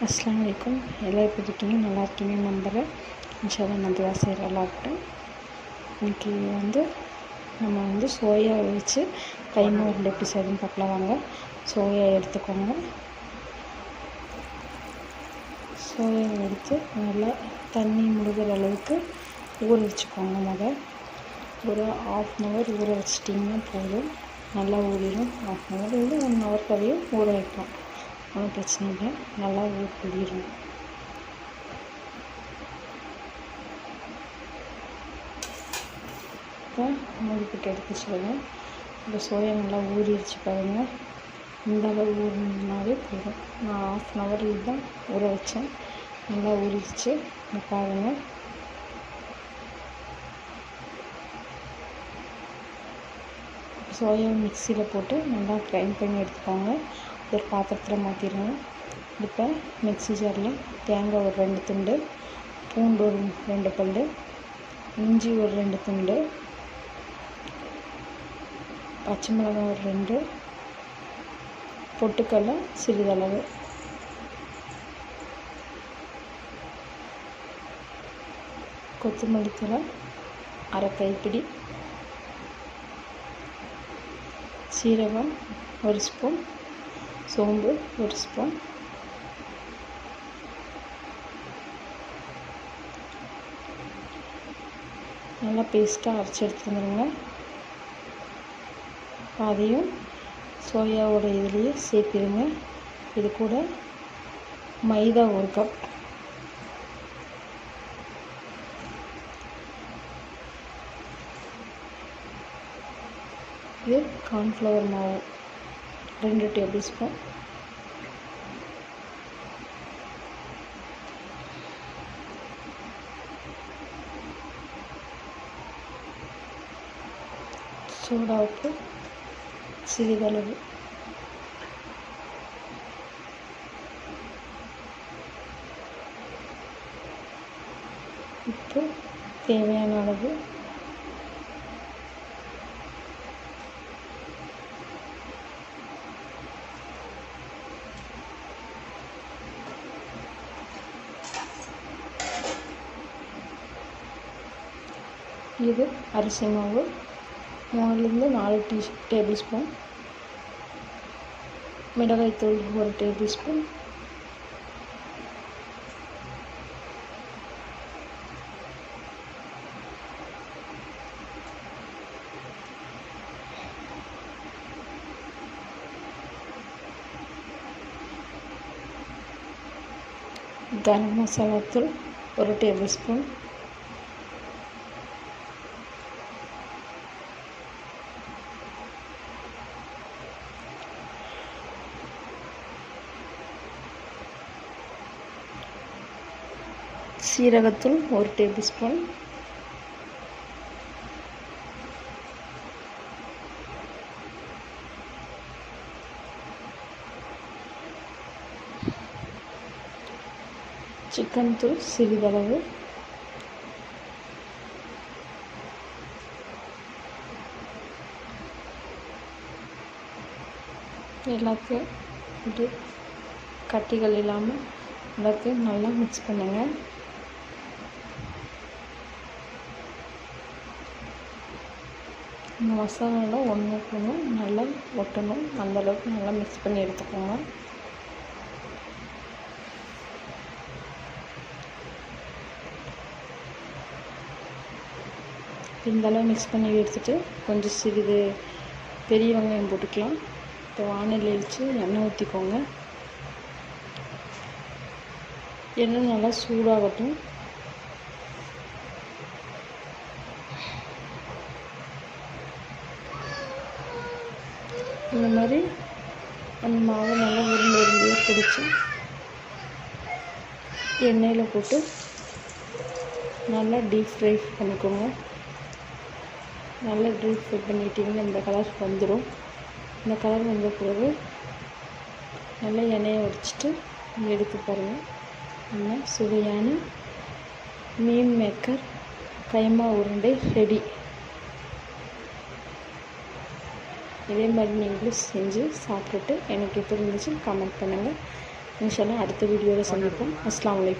அஸ்ஸலாமு அலைக்கும். எல்லாம் எப்படி இருக்கீங்க? நல்லா இருக்கீங்கன்னு நம்புகிறேன். இன்ஷால்லா நல்லா செய்கிற இருக்கட்டும். இன்றைக்கி நம்ம சோயா வச்சு கைமா உருண்டை எப்படி செய்யணும்னு பார்க்கலாம் வாங்க. சோயா எடுத்துக்கோங்க. சோயா எடுத்து நல்லா தண்ணி முழுகிற அளவுக்கு ஊற வச்சுக்கோங்க. ஒரு 1/2 hour ஊற வச்சிட்டிங்கன்னா போதும். நல்லா ஊறிடும். 1/2 hour 1 hour வரையும் ஊற வைக்கலாம். ஒன்றும் பிரச்சனை இல்லை. நல்லா ஊறிடும். இப்போ மூடிக்கிட்டு எடுத்து சொல்லுங்கள். இப்போ சோயா நல்லா ஊறிடுச்சு பாருங்கள். இந்த அளவு ஊறினாலே போதும். நான் 1/2 hour தான் ஊற வச்சேன். நல்லா ஊறிடுச்சு. இங்கே பாருங்கள். சோயா மிக்சியில் போட்டு நல்லா கிரைண்ட் பண்ணி எடுத்துக்கோங்க. ஒரு பாத்திரத்தில் மாற்றிடுங்க. இப்போ மிக்ஸி ஜாரில் தேங்காய் ஒரு 2 துண்டு, பூண்டு ஒரு 2 பல், இஞ்சி ஒரு 2 துண்டு, பச்சை மிளகாய் ஒரு 2, பொட்டுக்கடலை சிறிதளவு, கொத்தமல்லி தழை 1/2 கைப்பிடி, சீரகம் 1 ஸ்பூன், சோம்பு 1 ஸ்பூன், நல்லா பேஸ்ட்டாக அரைச்சி எடுத்துருந்துருங்க. அதையும் சோயாவோட இதுலேயே சேர்த்திடுங்க. இது கூட மைதா 1 கப், இது கார்ன்ஃப்ளவர் மாவு 2 டேபிள் ஸ்பூன், சோடா உப்பு சிறிதளவு, உப்பு தேவையான அளவு, இது அரிசி மாவு 3 to 4 டேபிள் ஸ்பூன், மிளகாய்த்தூள் 1 டேபிள் ஸ்பூன், கரம் மசாலா தூள் 1 டேபிள் ஸ்பூன், சீரகத்தூள் 1 டேபிள் ஸ்பூன், சிக்கன் தூள் சிறிதளவு, எல்லாத்தையும் இது கட்டிகள் இல்லாமல் எல்லாத்தையும் நல்லா மிக்ஸ் பண்ணுங்கள். இந்த மசாலாலாம் ஒன்றுக்கு ஒன்று நல்லா ஒட்டணும். அந்தளவுக்கு நல்லா மிக்ஸ் பண்ணி எடுத்துக்கோங்க. இந்தளவு மிக்ஸ் பண்ணி எடுத்துகிட்டு கொஞ்சம் சிறிது பெரிய வெங்காயம் போட்டுக்கலாம். இப்போ வானலில் வச்சு எண்ணெய் ஊற்றிக்கோங்க. எண்ணெய் நல்லா சூடாகட்டும். இந்த மாதிரி அந்த மாவை நல்லா உருண்டையாக பிடிச்சி எண்ணெயில் போட்டு நல்லா டீப் ஃப்ரை பண்ணிக்கோங்க. நல்லா டீப் ஃப்ரை பண்ணிட்டிங்கன்னா இந்த கலர் வந்துடும். இந்த கலர் வந்த பிறகு நல்லா எண்ணெயை உடைச்சிட்டு எடுத்து பாருங்கள். நம்ம சுவையான மீன் மேக்கர் கைமா உருண்டை ரெடி. இதே மாதிரி நீங்களும் செஞ்சு சாப்பிட்டுட்டு எனக்கு எப்படி இருந்துச்சு கமெண்ட் பண்ணுங்கள். இன்ஷா அல்லாஹ் அடுத்த வீடியோவில் சந்திப்போம். அஸ்ஸலாமு அலைக்கும்.